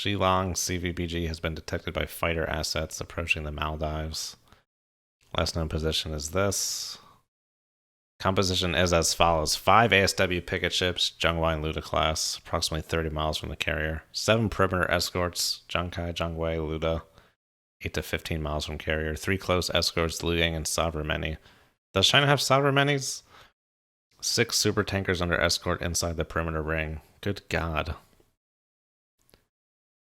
Shi Lang CVBG has been detected by fighter assets approaching the Maldives. Last known position is this. Composition is as follows. 5 ASW picket ships, Zhengwei and Luda class, approximately 30 miles from the carrier. 7 perimeter escorts, Zhengkai, Zhengwei, Luda, 8 to 15 miles from carrier. 3 close escorts, Luyang and Savarmeni. Does China have Savarmenis? 6 super tankers under escort inside the perimeter ring. Good God.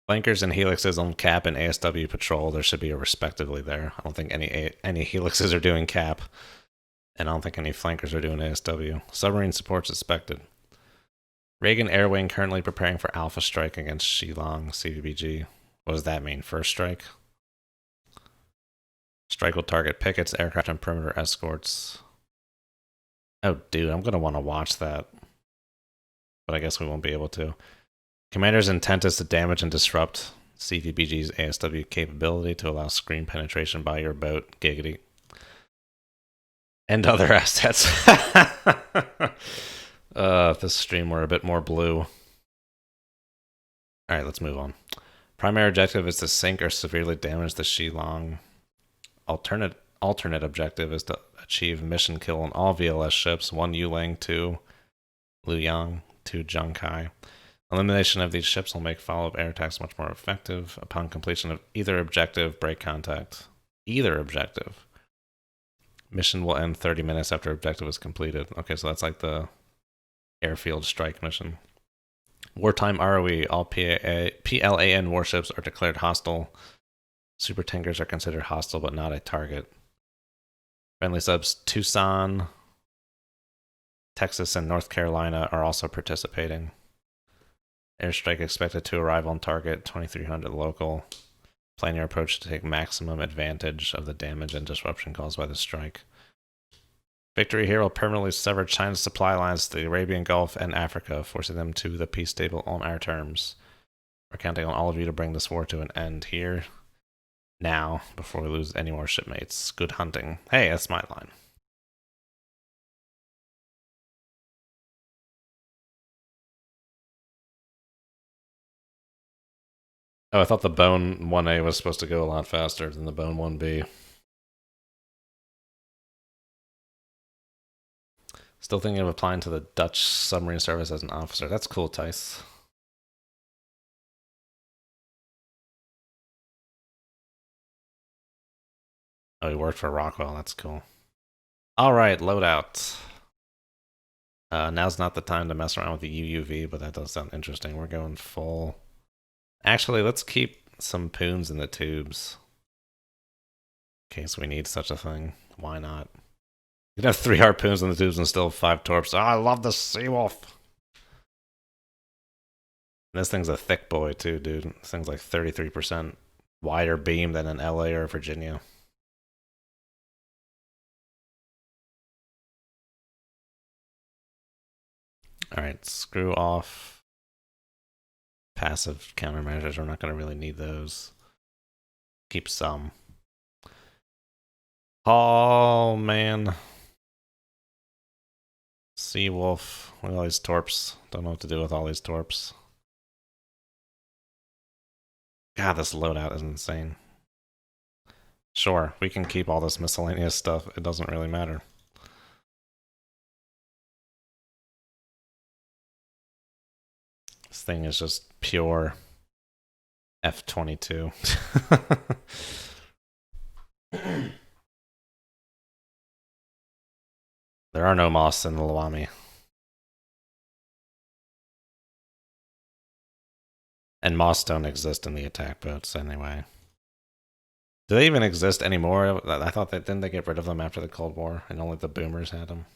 Flankers and helixes on cap and ASW patrol. There should be a respectively there. I don't think any helixes are doing cap. And I don't think any flankers are doing ASW. Submarine support's expected. Reagan Air Wing currently preparing for Alpha Strike against Shi Lang CVBG. What does that mean? First strike? Strike will target pickets, aircraft, and perimeter escorts. Oh, dude, I'm going to want to watch that. But I guess we won't be able to. Commander's intent is to damage and disrupt CVBG's ASW capability to allow screen penetration by your boat. Giggity. And other assets. If this stream were a bit more blue. Alright, let's move on. Primary objective is to sink or severely damage the Shi Lang. Alternate objective is to achieve mission kill on all VLS ships. 1 Yulang, 2 Luyang, 2 Zhengkai. Elimination of these ships will make follow-up air attacks much more effective. Upon completion of either objective, break contact. Either objective. Mission will end 30 minutes after objective is completed. Okay, so that's like the airfield strike mission. Wartime ROE. All PLAN warships are declared hostile. Super tankers are considered hostile but not a target. Friendly subs Tucson, Texas, and North Carolina are also participating. Airstrike expected to arrive on target, 2300 local. Plan your approach to take maximum advantage of the damage and disruption caused by the strike. Victory here will permanently sever China's supply lines to the Arabian Gulf and Africa, forcing them to the peace table on our terms. We're counting on all of you to bring this war to an end here, now, before we lose any more shipmates. Good hunting. Hey, that's my line. Oh, I thought the Bone 1A was supposed to go a lot faster than the Bone 1B. Still thinking of applying to the Dutch submarine service as an officer. That's cool, Tice. Oh, he worked for Rockwell. That's cool. All right, loadout. Now's not the time to mess around with the UUV, but that does sound interesting. We're going full. Actually, let's keep some poons in the tubes. In case we need such a thing. Why not? You can have 3 harpoons in the tubes and still have 5 torps. Oh, I love the Seawolf. This thing's a thick boy too, dude. This thing's like 33% wider beam than in LA or Virginia. Alright, screw off passive countermeasures. We're not going to really need those. Keep some. Oh, man. Seawolf. Look at all these torps. Don't know what to do with all these torps. God, this loadout is insane. Sure, we can keep all this miscellaneous stuff. It doesn't really matter. This thing is just pure F-22. There are no moths in the Lawami. And moths don't exist in the attack boats anyway. Do they even exist anymore? I thought that didn't they get rid of them after the Cold War and only the boomers had them?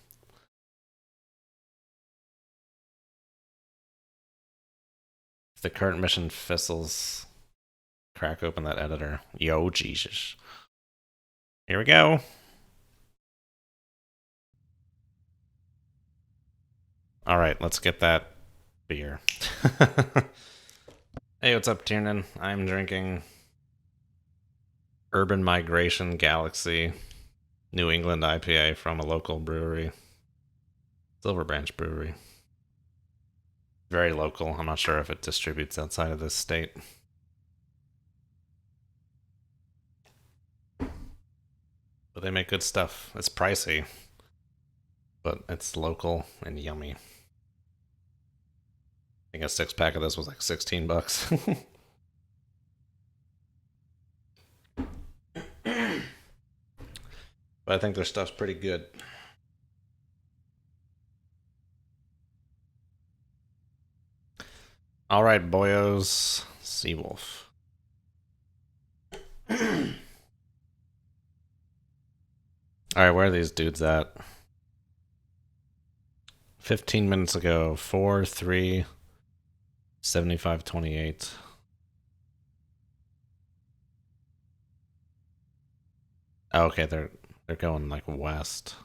If the current mission fizzles, crack open that editor. Yo, Jesus. Here we go. All right, let's get that beer. Hey, what's up, Tiernan? I'm drinking Urban Migration Galaxy New England IPA from a local brewery. Silver Branch Brewery. Very local. I'm not sure if it distributes outside of this state. But they make good stuff. It's pricey, but it's local and yummy. I think a 6-pack of this was like 16 bucks. But I think their stuff's pretty good. All right, boyos. Seawolf. Alright, where are these dudes at? 15 minutes ago. 4, 3, 75, 28. Oh, okay, they're going like west.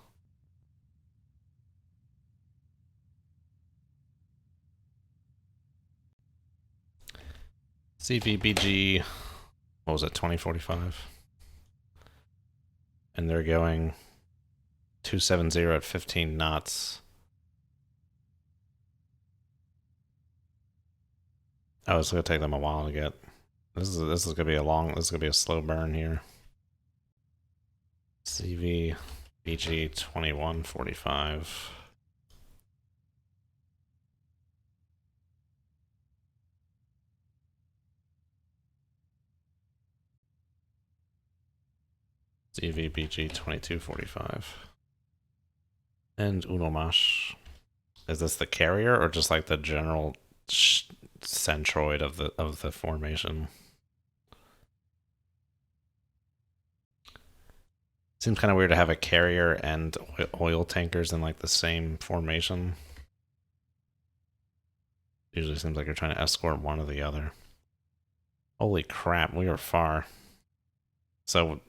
CVBG, what was it, 2045? And they're going 270 at 15 knots. Oh, it's gonna take them a while to get. This is gonna be a slow burn here. CVBG 2145. CVBG 2245. And Unomash. Is this the carrier or just like the general centroid of the formation? Seems kind of weird to have a carrier and oil tankers in like the same formation. Usually seems like you're trying to escort one or the other. Holy crap, we are far. So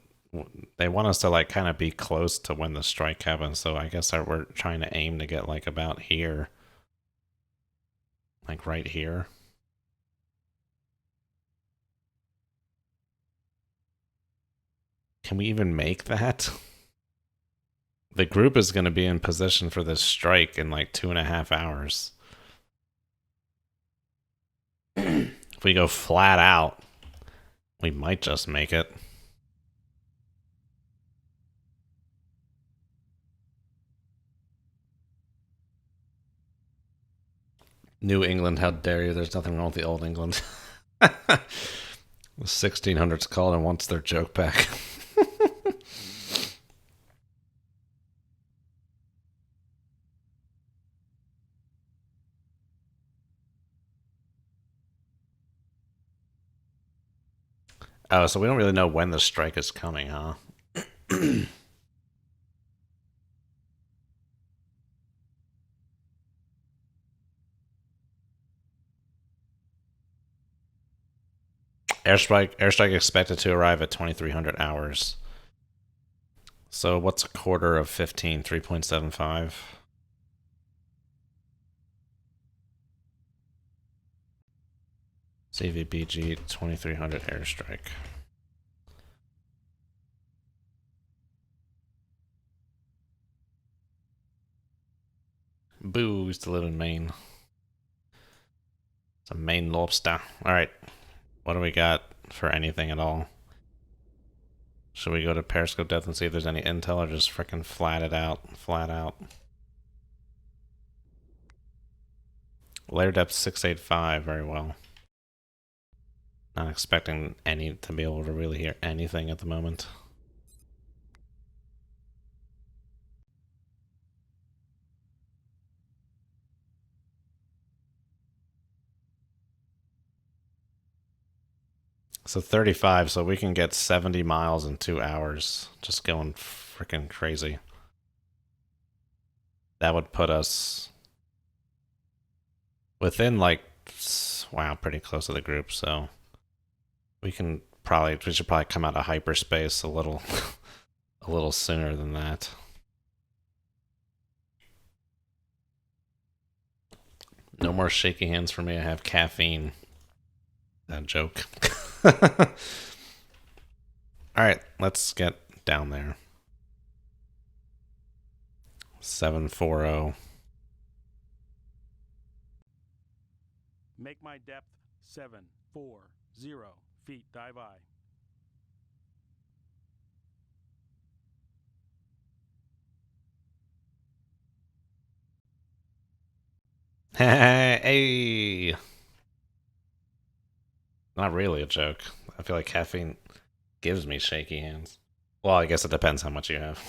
they want us to like kind of be close to when the strike happens, so I guess we're trying to aim to get like about here. Like right here. Can we even make that? The group is going to be in position for this strike in like 2.5 hours. If we go flat out, we might just make it. New England, how dare you? There's nothing wrong with the old England. The 1600s called and wants their joke back. Oh, so we don't really know when the strike is coming, huh? Airstrike expected to arrive at 2300 hours. So what's a quarter of 15? 3.75. CVBG 2300 airstrike. Boo, used to live in Maine. It's a Maine lobster. Alright. What do we got for anything at all? Should we go to Periscope Death and see if there's any intel, or just frickin' flat out? Flat out. Layer depth 685, very well. Not expecting to be able to really hear anything at the moment. So 35, so we can get 70 miles in 2 hours. Just going freaking crazy. That would put us within like, wow, pretty close to the group, so we should probably come out of hyperspace a little a little sooner than that. No more shaky hands for me. I have caffeine. That joke. Alright, let's get down there. 740. Make my depth 740 feet. Dive I. Hey! Not really a joke. I feel like caffeine gives me shaky hands. Well, I guess it depends how much you have.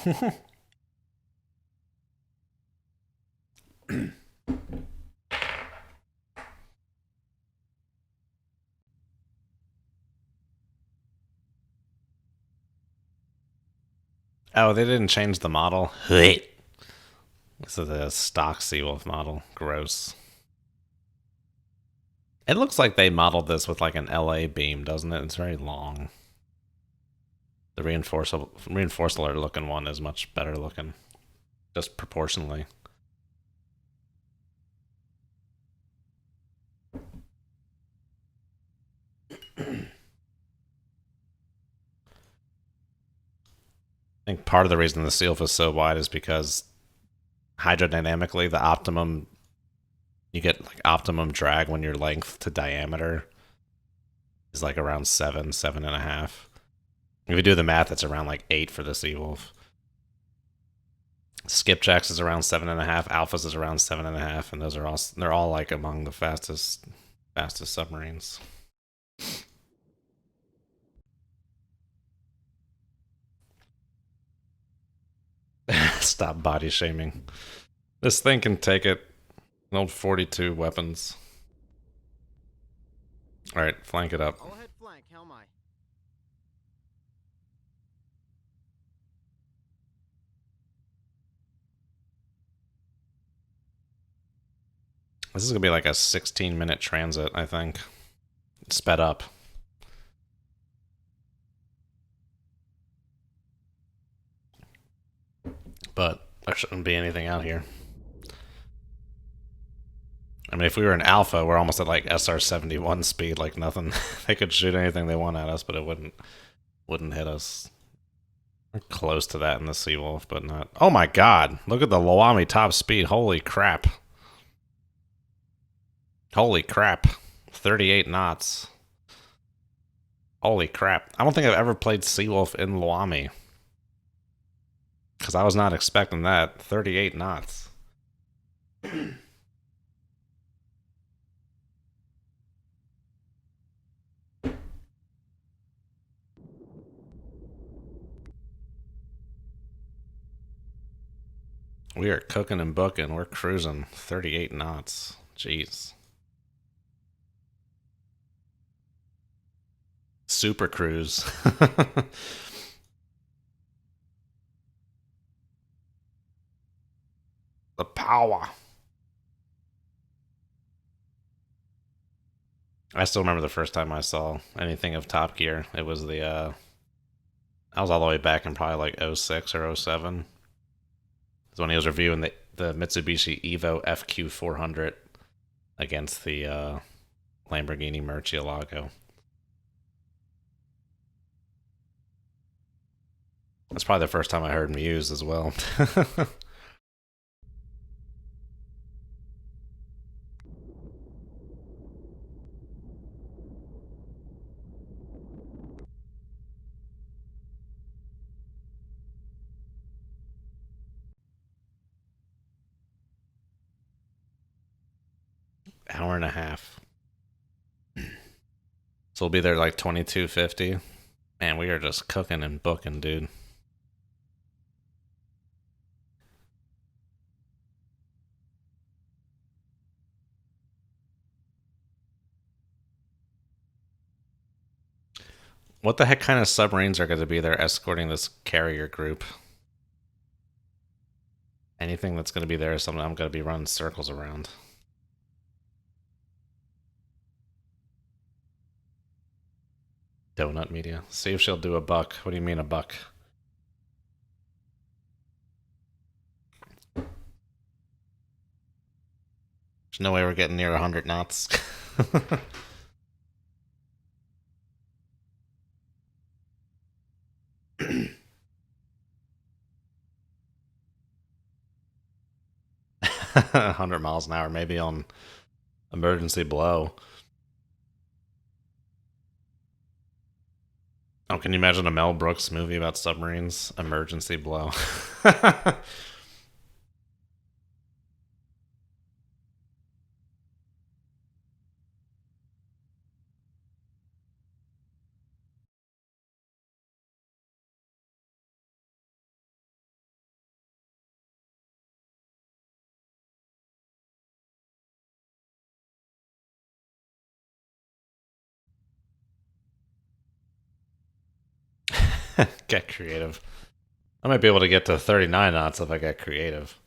Oh, they didn't change the model? This is the stock Seawolf model. Gross. It looks like they modeled this with like an LA beam, doesn't it? It's very long. The reinforcer looking one is much better looking. Just proportionally. I think part of the reason the Seawolf is so wide is because hydrodynamically the optimum you get like optimum drag when your length to diameter is like around 7.5. If you do the math, it's around like 8 for the Seawolf. Skipjacks is around 7.5, Alphas is around 7.5, and they're all like among the fastest submarines. Stop body shaming. This thing can take it. An old 42 weapons. Alright, flank it up. I'll head flank, how am I? This is going to be like a 16-minute transit, I think. Sped up. But there shouldn't be anything out here. I mean, if we were an Alpha, we're almost at like SR-71 speed, like nothing. They could shoot anything they want at us, but it wouldn't hit us. We're close to that in the Seawolf, but not. Oh my god! Look at the Loami top speed. Holy crap! Holy crap! 38 knots. Holy crap! I don't think I've ever played Seawolf in Loami, because I was not expecting that. 38 knots. We are cooking and booking. We're cruising 38 knots. Jeez. Super cruise. The power. I still remember the first time I saw anything of Top Gear. It was the, I was all the way back in probably like 06 or 07. It's when he was reviewing the Mitsubishi Evo FQ400 against the Lamborghini Murcielago. That's probably the first time I heard him use as well. Hour and a half. So we'll be there like 22:50. Man, we are just cooking and booking, dude. What the heck kind of submarines are going to be there escorting this carrier group? Anything that's going to be there is something I'm going to be running circles around. Donut media. See if she'll do a buck. What do you mean a buck? There's no way we're getting near 100 knots. 100 miles an hour, maybe on emergency blow. Oh, can you imagine a Mel Brooks movie about submarines? Emergency blow. Get creative. I might be able to get to 39 knots if I get creative.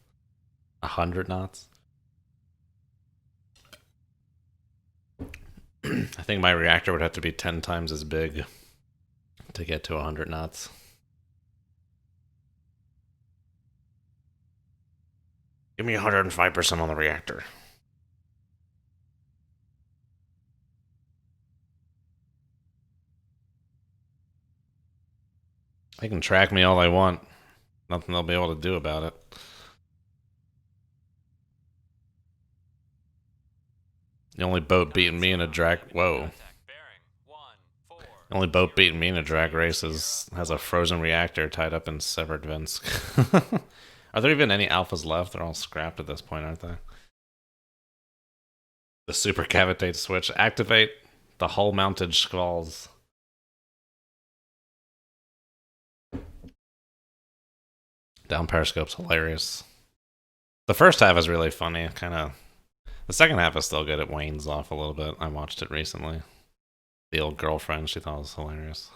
100 knots? I think my reactor would have to be 10 times as big to get to 100 knots. Give me 105% on the reactor. They can track me all they want. Nothing they'll be able to do about it. The only boat beating me in a drag... Whoa. The only boat beating me in a drag race has a frozen reactor tied up in Severodvinsk. Are there even any alphas left? They're all scrapped at this point, aren't they? The super cavitate switch. Activate the hull mounted skulls. Down periscope's hilarious. The first half is really funny. The second half is still good. It wanes off a little bit. I watched it recently. The old girlfriend, she thought it was hilarious.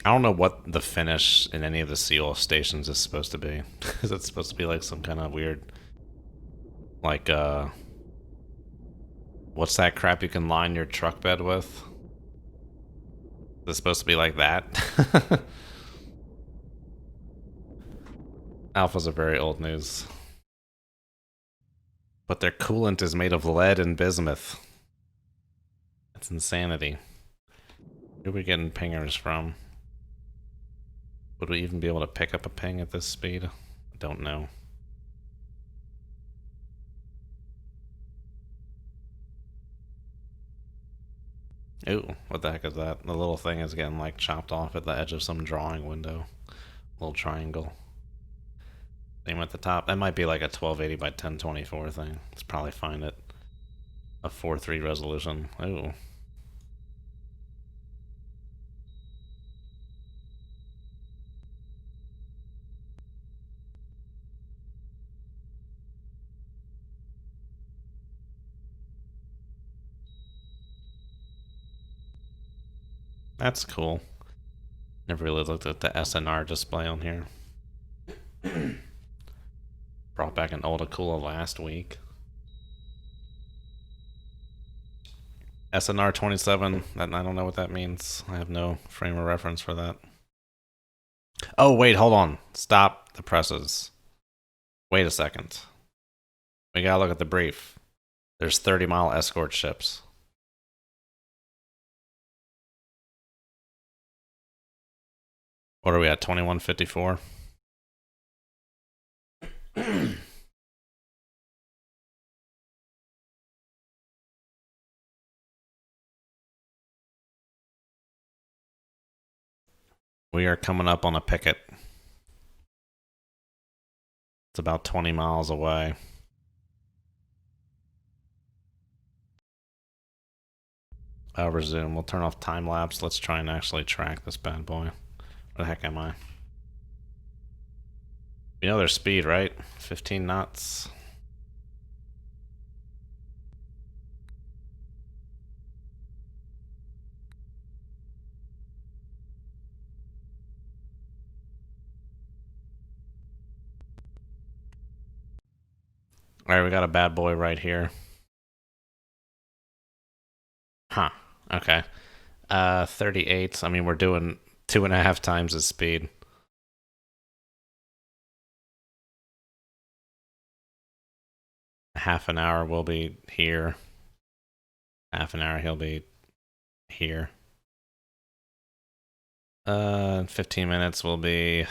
I don't know what the finish in any of the Seawolf stations is supposed to be. Is it supposed to be like some kind of weird, like, what's that crap you can line your truck bed with? Is it supposed to be like that? Alphas are very old news. But their coolant is made of lead and bismuth. That's insanity. Where are we getting pingers from? Would we even be able to pick up a ping at this speed? I don't know. Ooh, what the heck is that? The little thing is getting like chopped off at the edge of some drawing window. Little triangle. Name at the top. That might be like a 1280 by 1024 thing. It's probably fine at a 4:3 resolution. Ooh. That's cool. Never really looked at the SNR display on here. Brought back an old Akula last week. SNR 27, I don't know what that means. I have no frame of reference for that. Oh, wait, hold on. Stop the presses. Wait a second. We gotta look at the brief. There's 30-mile escort ships. What are we at, 2154? We are coming up on a picket. It's about 20 miles away. I'll resume. We'll turn off time lapse. Let's try and actually track this bad boy. Where the heck am I? You know their speed, right? 15 knots. Alright, we got a bad boy right here. Huh. Okay. 38. I mean, we're doing 2.5 times the speed. Half an hour we'll be here. Half an hour he'll be here. 15 minutes we'll be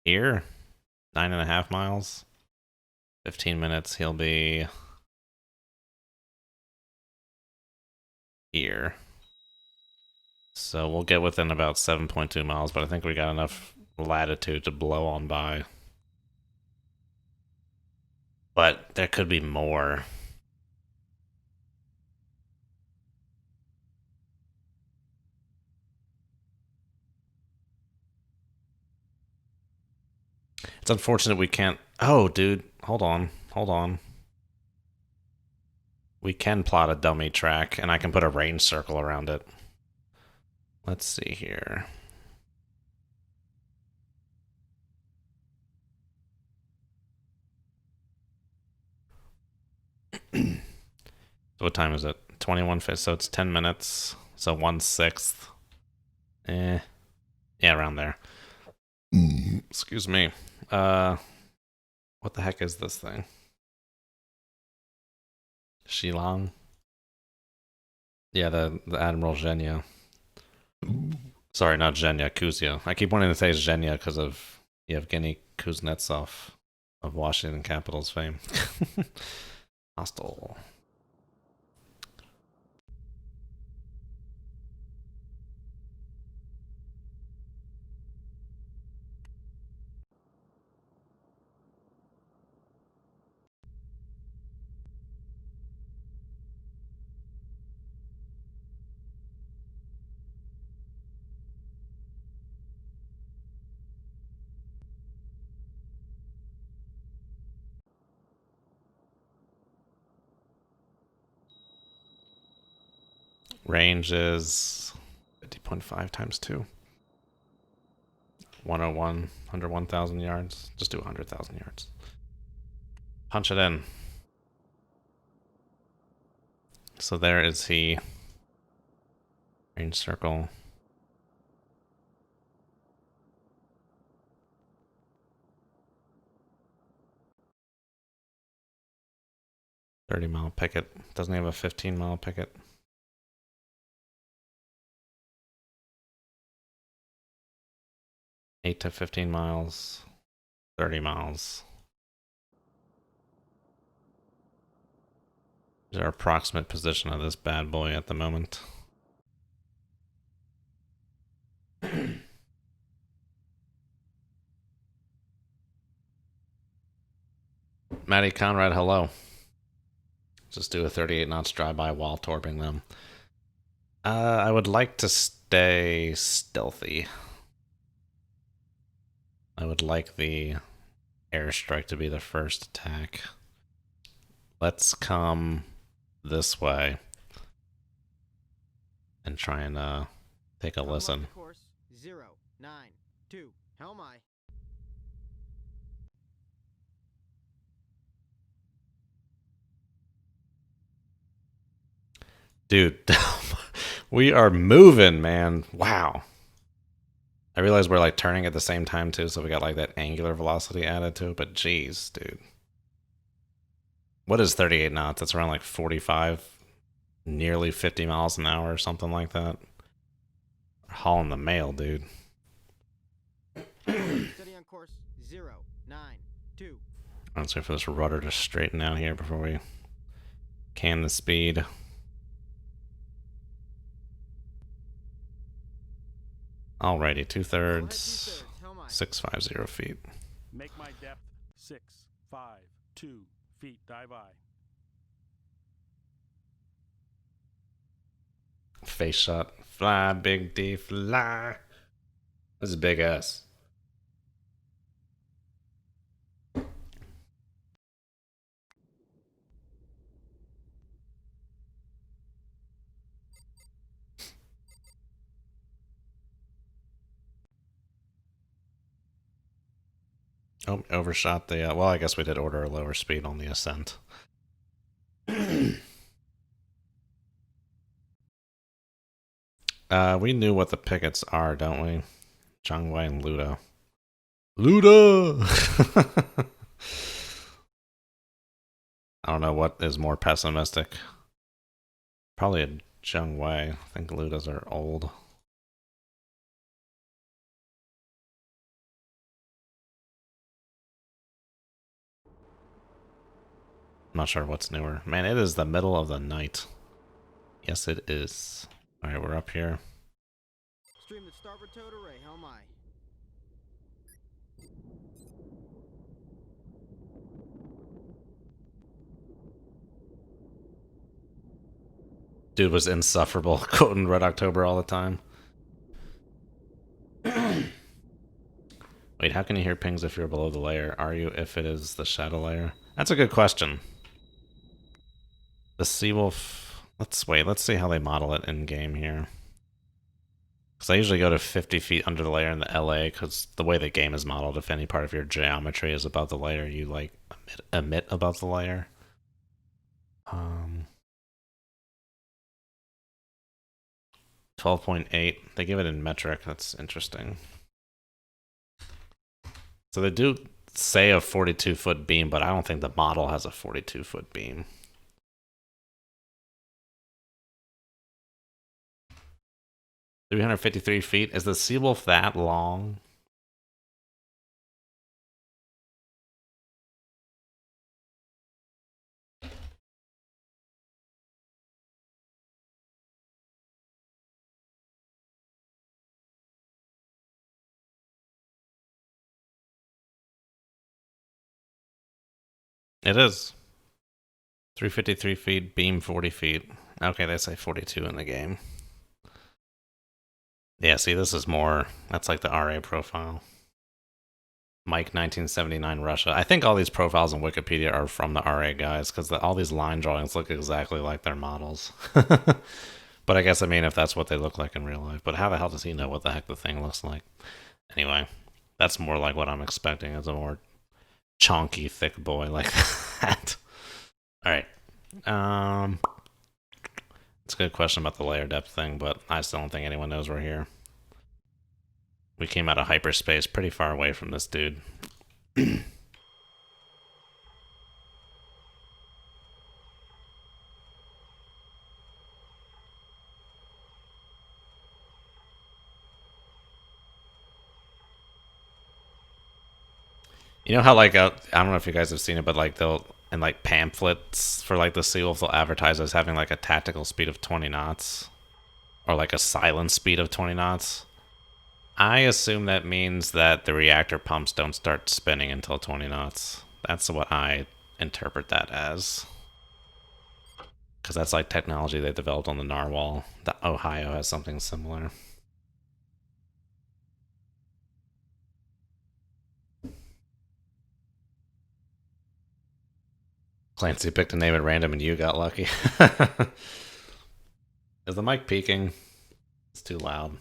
here. 9.5 miles. 15 minutes he'll be here. So we'll get within about 7.2 miles, but I think we got enough latitude to blow on by. But there could be more. It's unfortunate we can't... Oh, dude. Hold on. Hold on. We can plot a dummy track, and I can put a range circle around it. Let's see here. So what time is it? 21, so it's 10 minutes. So 1/6. Yeah, around there. Excuse me. What the heck is this thing? Shi Lang? Yeah, the Admiral Zhenya. Sorry, not Zhenya, Kuzia. I keep wanting to say Zhenya because of Yevgeny Kuznetsov of Washington Capitals fame. Hostile. Range is 50.5 times 2. 101, under 1,000 yards. Just do 100,000 yards. Punch it in. So there is he. Range circle. $30-mile picket. Doesn't he have a 15-mile picket? 8 to 15 miles, 30 miles. Is our approximate position of this bad boy at the moment? Matty Conrad, hello. Just do a 38 knots drive-by while torping them. I would like to stay stealthy. I would like the airstrike to be the first attack. Let's come this way and try and take a listen. Course 092. How am I? Dude, we are moving, man. Wow. I realize we're like turning at the same time too, so we got like that angular velocity added to it, but geez, dude. What is 38 knots? That's around like 45, nearly 50 miles an hour or something like that. We're hauling the mail, dude. Steady on course 092. Let's wait for this rudder to straighten out here before we can the speed. Alrighty, 2/3, 650 feet. Make my depth 652 feet. Dive by. Face shot. Fly, Big D, fly. This is Big S. Oh, overshot the... well, I guess we did order a lower speed on the ascent. We knew what the pickets are, don't we? Zhangwei and Luda. Luda! I don't know what is more pessimistic. Probably a Zhangwei. I think Ludas are old. I'm not sure what's newer. Man, it is the middle of the night. Yes, it is. Alright, we're up here. Stream the starboard towed array. How am I? Dude was insufferable, quoting Red October all the time. Wait, Wait, how can you hear pings if you're below the layer? Are you if it is the shadow layer? That's a good question. The Seawolf... Let's see how they model it in-game here. Because I usually go to 50 feet under the layer in the LA, because the way the game is modeled, if any part of your geometry is above the layer, you, like, emit above the layer. 12.8. They give it in metric. That's interesting. So they do say a 42-foot beam, but I don't think the model has a 42-foot beam. $353 feet. Is the Seawolf that long? It is. 353 feet, beam 40 feet. Okay, they say 42 in the game. Yeah, see, this is more... That's like the RA profile. Mike 1979 Russia. I think all these profiles in Wikipedia are from the RA guys, because all these line drawings look exactly like their models. But I guess, I mean, if that's what they look like in real life. But how the hell does he know what the heck the thing looks like? Anyway, that's more like what I'm expecting, as a more chonky, thick boy like that. Alright. It's a good question about the layer depth thing, but I still don't think anyone knows we're here. We came out of hyperspace pretty far away from this dude. You know how, like, I don't know if you guys have seen it, but, like, they'll, in, like, pamphlets for, like, the Seawolf, they'll advertise as having, like, a tactical speed of 20 knots. Or, like, a silent speed of 20 knots. I assume that means that the reactor pumps don't start spinning until 20 knots. That's what I interpret that as. Because that's, like, technology they developed on the Narwhal. The Ohio has something similar. Clancy picked a name at random and you got lucky. Is the mic peaking? It's too loud.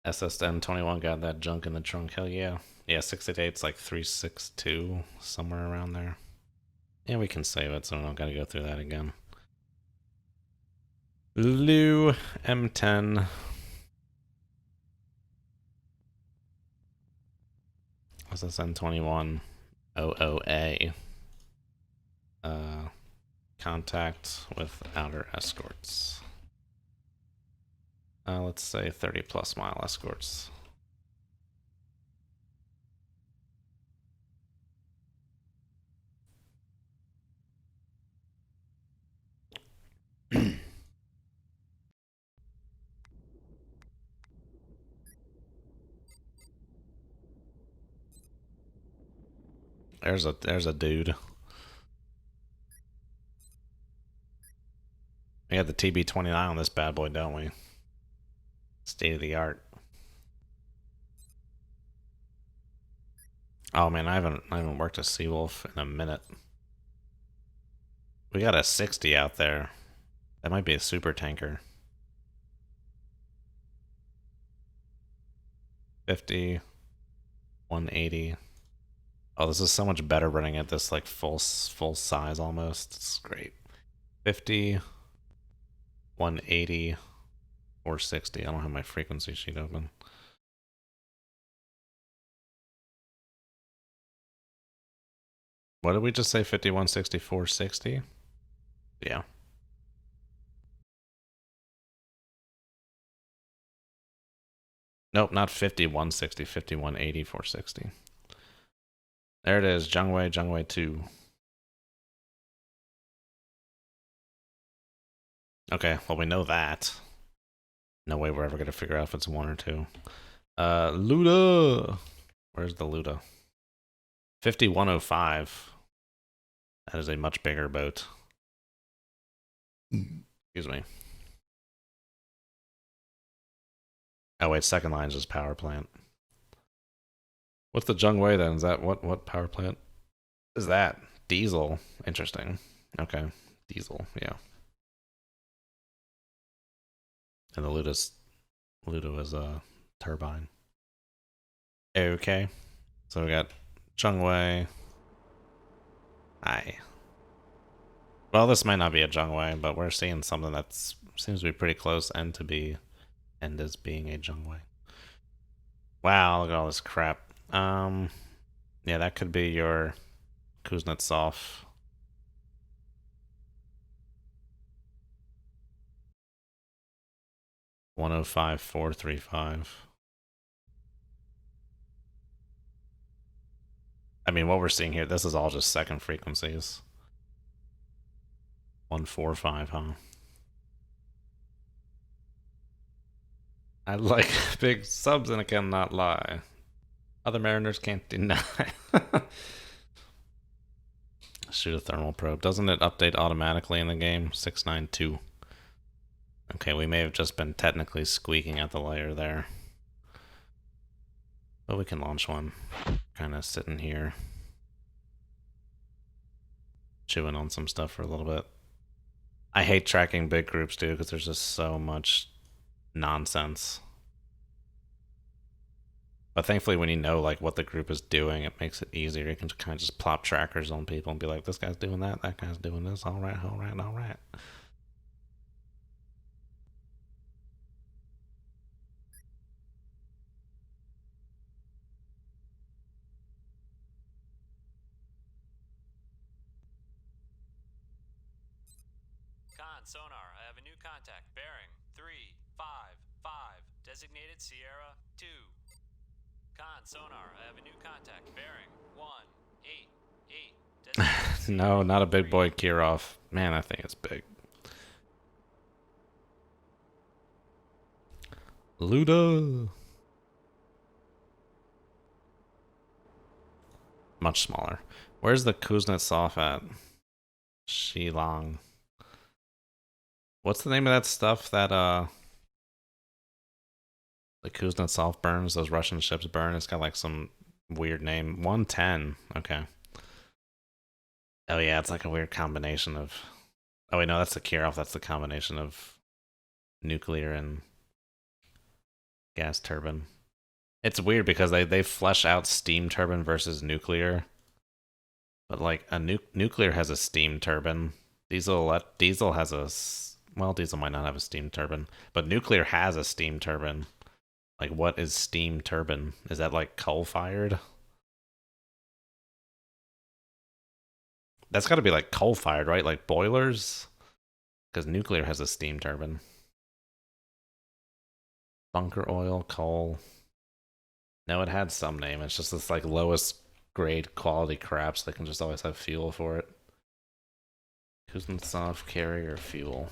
SSM21 got that junk in the trunk. Hell yeah. Yeah, 688's like 362, somewhere around there. Yeah, we can save it, so I don't gotta go through that again. Liu M10. SSN21 OOA. Contact with outer escorts. Let's say 30 plus mile escorts. There's a dude. We got the TB-29 on this bad boy, don't we? State of the art. Oh man, I haven't worked a Seawolf in a minute. We got a 60 out there. That might be a super tanker. 50, 180. Oh, this is so much better running at this like full size almost. It's great. 50, 180, 460. I don't have my frequency sheet open. What did we just say? 50, 160, 460? Yeah. Nope, not 50, 160, 50, 180, 460. There it is, Zhengwei 2. Okay, well we know that. No way we're ever gonna figure out if it's 1 or 2. Luda! Where's the Luda? 5105. That is a much bigger boat. Excuse me. Oh wait, second line is just power plant. What's the Zhongwei then? Is that what power plant is that? Diesel. Interesting. Okay. Diesel, yeah. And the Ludo is a turbine. Okay. So we got Zhongwei. Aye. Well, this might not be a Zhongwei, but we're seeing something that seems to be pretty close and as being a Zhongwei. Wow, look at all this crap. Yeah, that could be your Kuznetsov. $105,435. I mean, what we're seeing here, this is all just second frequencies. 145, huh? I like big subs and I cannot lie. Other mariners can't deny. Shoot a thermal probe. Doesn't it update automatically in the game? 692. Okay, we may have just been technically squeaking at the layer there. But we can launch one. Kind of sitting here. Chewing on some stuff for a little bit. I hate tracking big groups, dude, because there's just so much nonsense. But thankfully, when you know like what the group is doing, it makes it easier. You can kind of just plop trackers on people and be like, this guy's doing that guy's doing this. All right, all right, all right. Sonar, I have a new contact. Bearing 355. Designated Sierra 2. Con, sonar, I have a new contact. Bearing 188. No, not a big boy Kirov. Man, I think it's big. Luda. Much smaller. Where's the Kuznetsov at? Shi Lang. What's the name of that stuff that the Kuznetsov burns, those Russian ships burn? It's got like some weird name. 110. Okay. Oh yeah, it's like a weird combination of... Oh wait, no, that's the Kirov. That's the combination of nuclear and gas turbine. It's weird because they flesh out steam turbine versus nuclear. But like a nuclear has a steam turbine. Diesel has a... Well, diesel might not have a steam turbine, but nuclear has a steam turbine. Like, what is steam turbine? Is that like coal-fired? That's got to be like coal-fired, right? Like boilers? Because nuclear has a steam turbine. Bunker oil, coal. No, it had some name. It's just this like lowest grade quality crap, so they can just always have fuel for it. Kuznetsov carrier fuel.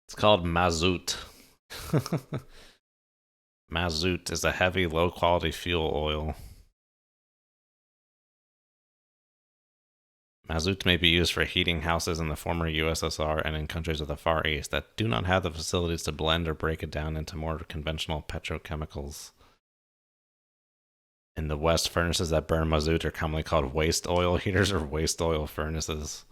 It's called mazout. Mazout is a heavy, low-quality fuel oil. Mazout may be used for heating houses in the former USSR and in countries of the Far East that do not have the facilities to blend or break it down into more conventional petrochemicals. In the West, furnaces that burn mazout are commonly called waste oil heaters or waste oil furnaces.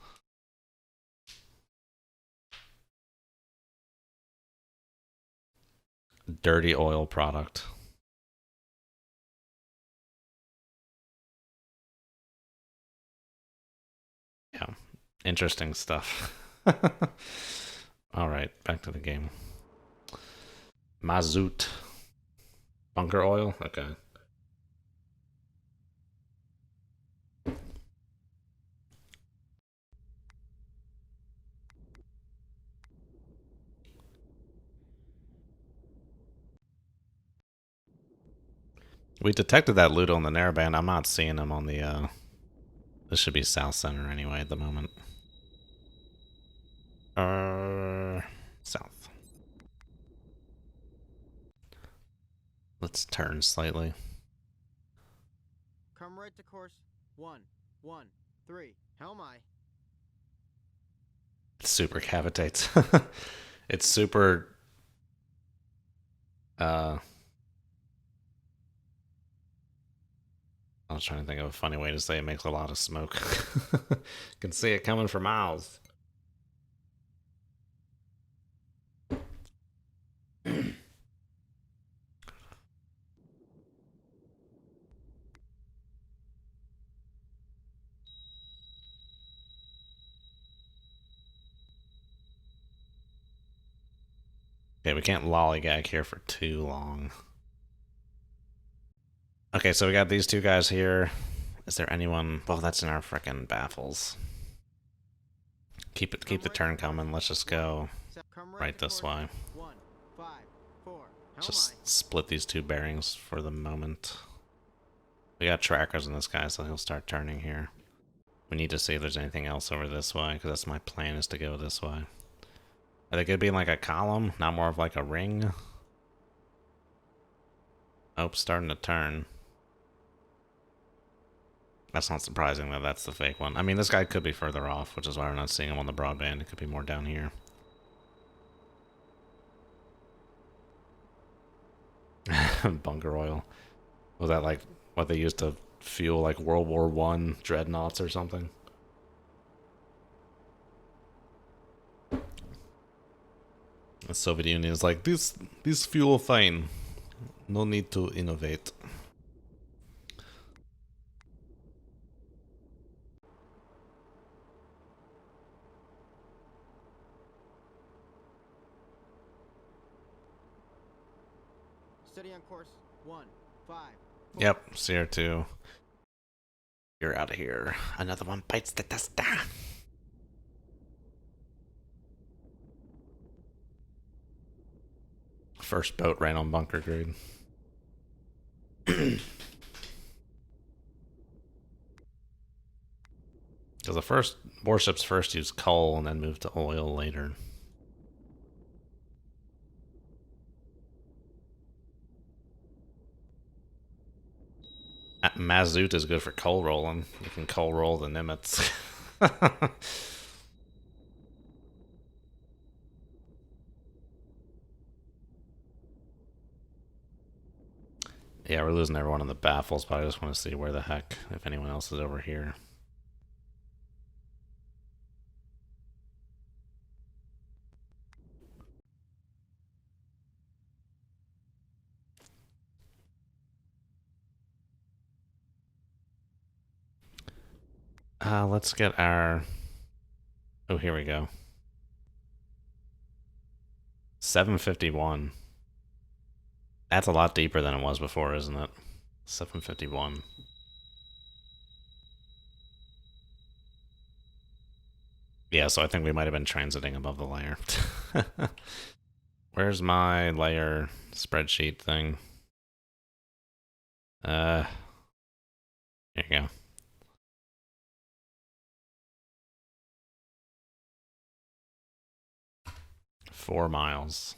Dirty oil product. Yeah, interesting stuff. All right, back to the game. Mazout. Bunker oil? Okay. We detected that Ludo in the narrowband. I'm not seeing him on the, this should be south center anyway at the moment. South. Let's turn slightly. Come right to course 113. Helm aye. It super cavitates. It's super... I was trying to think of a funny way to say it makes a lot of smoke. Can see it coming for miles. Okay, we can't lollygag here for too long. Okay, so we got these two guys here. Is there anyone? Well, that's in our frickin' baffles. Keep the turn coming. Let's just go right this way. 154. Just split these two bearings for the moment. We got trackers in this guy, so he'll start turning here. We need to see if there's anything else over this way, because that's my plan, is to go this way. Are they gonna be like a column, not more of like a ring? Oh, starting to turn. That's not surprising that that's the fake one. I mean, this guy could be further off, which is why we're not seeing him on the broadband. It could be more down here. Bunker oil. Was that like what they used to fuel like World War I dreadnoughts or something? The Soviet Union is like, this fuel fine. No need to innovate. Steady on course 154. Yep, CR2. You're out of here. Another one bites the dust. First boat ran on bunker grade. Because the first warships first used coal and then moved to oil later. Mazout is good for coal rolling. You can coal roll the Nimitz. Yeah, we're losing everyone in the baffles, but I just want to see where the heck, if anyone else is over here. Let's get our... Oh, here we go. 751. That's a lot deeper than it was before, isn't it? 751. Yeah, so I think we might have been transiting above the layer. Where's my layer spreadsheet thing? Here you go. Four miles.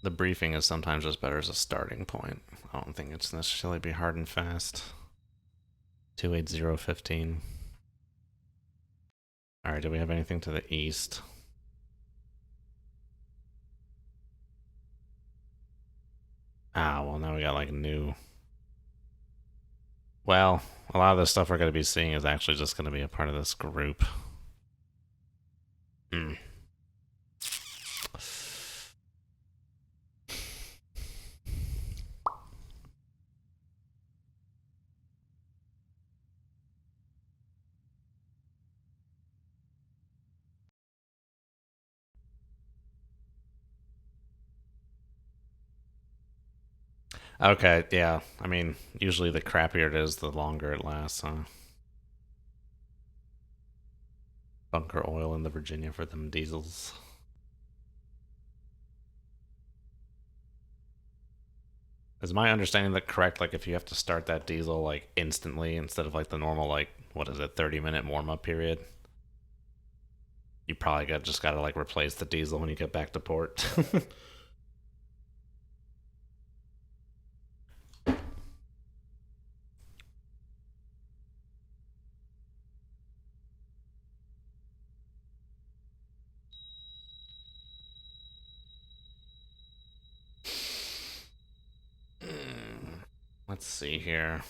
The briefing is sometimes just better as a starting point. I don't think it's necessarily be hard and fast. 28015. Alright, do we have anything to the east? Ah, well now we got like new Well, a lot of the stuff we're going to be seeing is actually just going to be a part of this group. Hmm. Okay, yeah. I mean, usually the crappier it is, the longer it lasts, huh? Bunker oil in the Virginia for them diesels. Is my understanding that correct? Like, if you have to start that diesel, like, instantly instead of, like, the normal, like, what is it, 30-minute warm-up period? You probably just gotta, like, replace the diesel when you get back to port. Let's see here.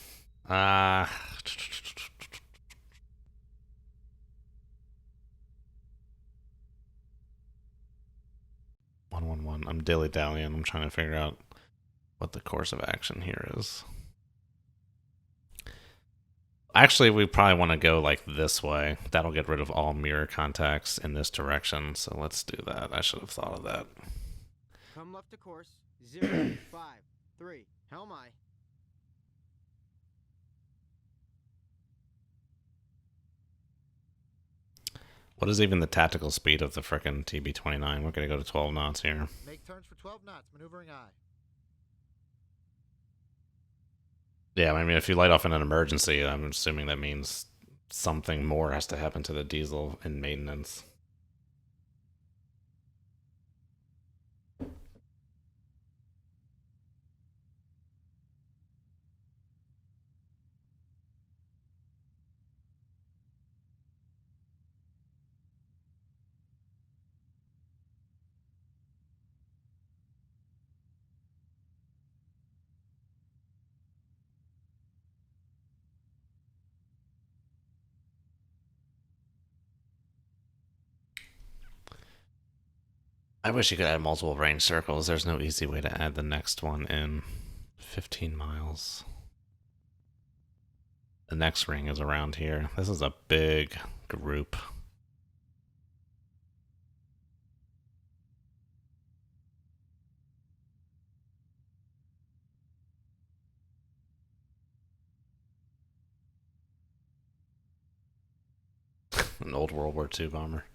111. I'm dilly-dallying. I'm trying to figure out what the course of action here is. Actually, we probably want to go like this way. That'll get rid of all mirror contacts in this direction. So let's do that. I should have thought of that. Come left to course. 0, 5, 3. Helm aye. What is even the tactical speed of the frickin' TB-29? We're going to go to 12 knots here. Make turns for 12 knots, maneuvering aye. Yeah, I mean, if you light off in an emergency, I'm assuming that means something more has to happen to the diesel in maintenance. I wish you could add multiple range circles. There's no easy way to add the next one in 15 miles. The next ring is around here. This is a big group. An old World War II bomber.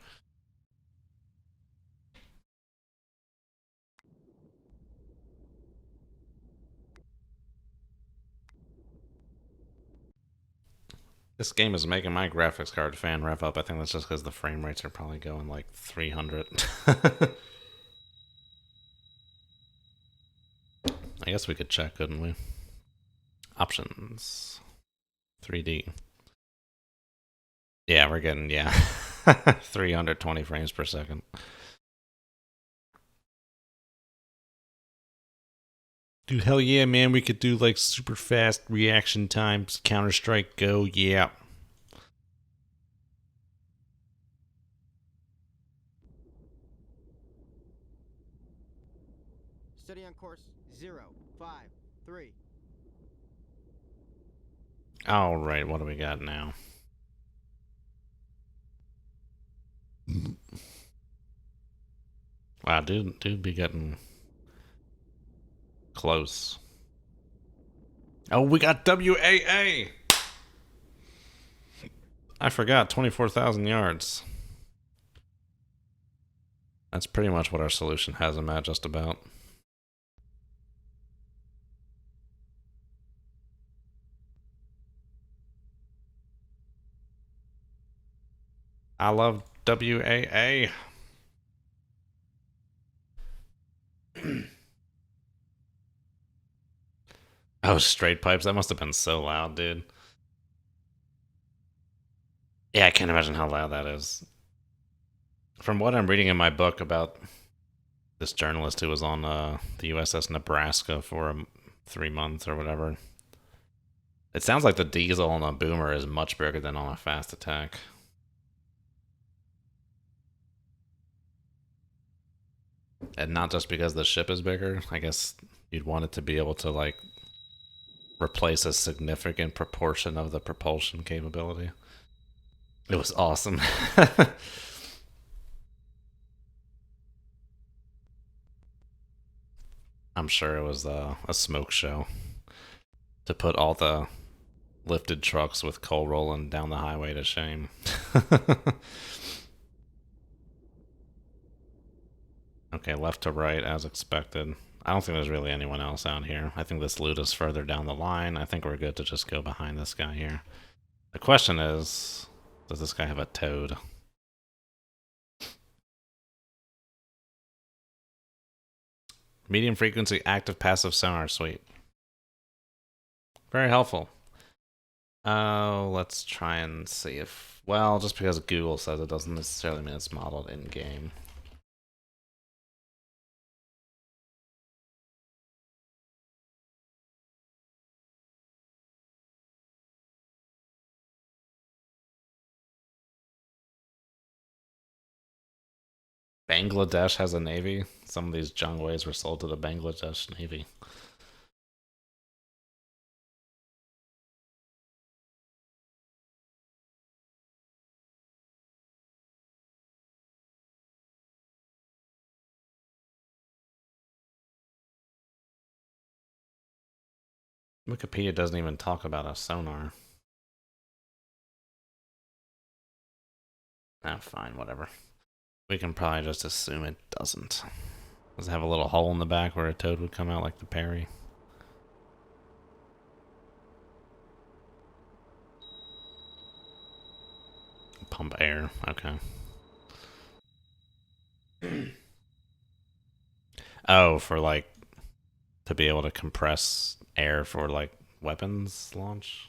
This game is making my graphics card fan rev up. I think that's just because the frame rates are probably going like 300. I guess we could check, couldn't we? Options. 3D. Yeah, we're getting, 320 frames per second. Dude, hell yeah, man. We could do like super fast reaction times. Counter-Strike Go, yeah. Steady on course. 0, 5, 3. Alright, what do we got now? Wow, dude be getting close. Oh, we got WAA! I forgot, 24,000 yards. That's pretty much what our solution has him at, just about. I love WAA. Oh, straight pipes. That must have been so loud, dude. Yeah, I can't imagine how loud that is. From what I'm reading in my book about this journalist who was on the USS Nebraska for 3 months or whatever, It sounds like the diesel on a boomer is much bigger than on a fast attack. And not just because the ship is bigger. I guess you'd want it to be able to, like, replace a significant proportion of the propulsion capability. It was awesome. I'm sure it was a smoke show to put all the lifted trucks with coal rolling down the highway to shame. Okay, left to right as expected. I don't think there's really anyone else out here. I think this loot is further down the line. I think we're good to just go behind this guy here. The question is, does this guy have a toad? Medium frequency active passive sonar suite. Very helpful. Let's try and see if... Well, just because Google says it doesn't necessarily mean it's modeled in-game. Bangladesh has a navy. Some of these Jungways were sold to the Bangladesh Navy. Wikipedia doesn't even talk about a sonar. Ah, fine, whatever. We can probably just assume it doesn't. Does it have a little hole in the back where a toad would come out like the Perry? Pump air, okay. Oh, for like, to be able to compress air for like weapons launch?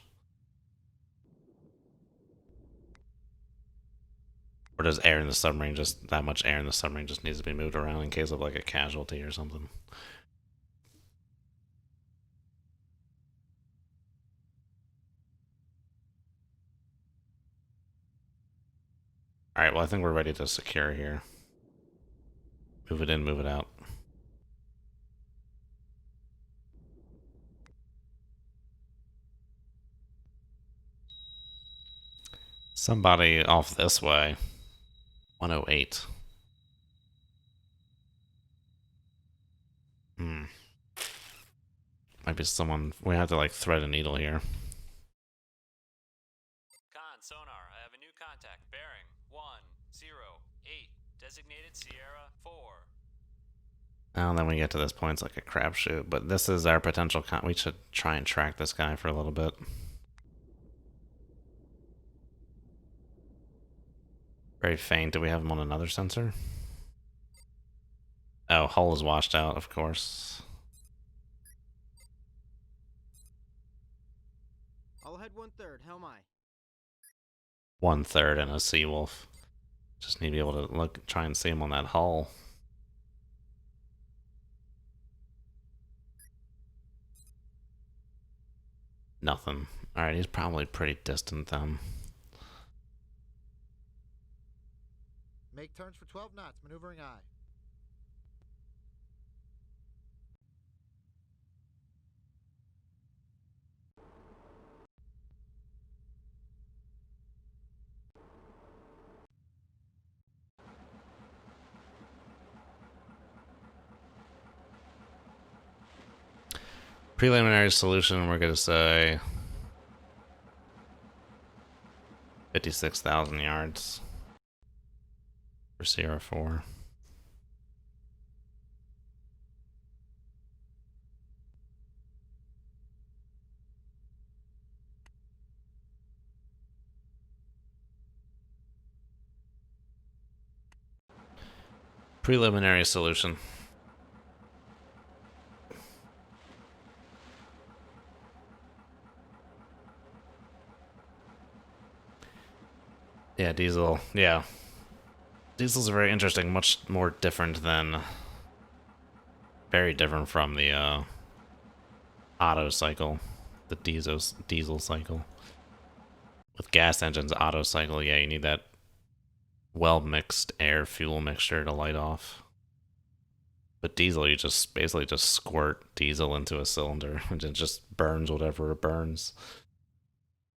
Or does air in the submarine just, that much air in the submarine just needs to be moved around in case of like a casualty or something? Alright, well I think we're ready to secure here. Move it in, move it out. Somebody off this way. 108. Might be someone... We have to like thread a needle here. Con, sonar, I have a new contact. Bearing 108. Designated Sierra 4. And then we get to this point, it's like a crapshoot. But this is our potential we should try and track this guy for a little bit. Very faint. Do we have him on another sensor? Oh, hull is washed out, of course. I'll head 1/3. Helm I. 1/3 and a Seawolf. Just need to be able to look, try and see him on that hull. Nothing. Alright, he's probably pretty distant then. Make turns for 12 knots. Maneuvering aye. Preliminary solution, we're going to say 56,000 yards for Sierra 4. Preliminary solution. Yeah, diesel. Yeah. Diesels are very interesting, much more different than... Very different from the Otto cycle. the diesel cycle. With gas engines, auto cycle, yeah, you need that well-mixed air-fuel mixture to light off. But diesel, you just basically just squirt diesel into a cylinder, and it just burns whatever it burns.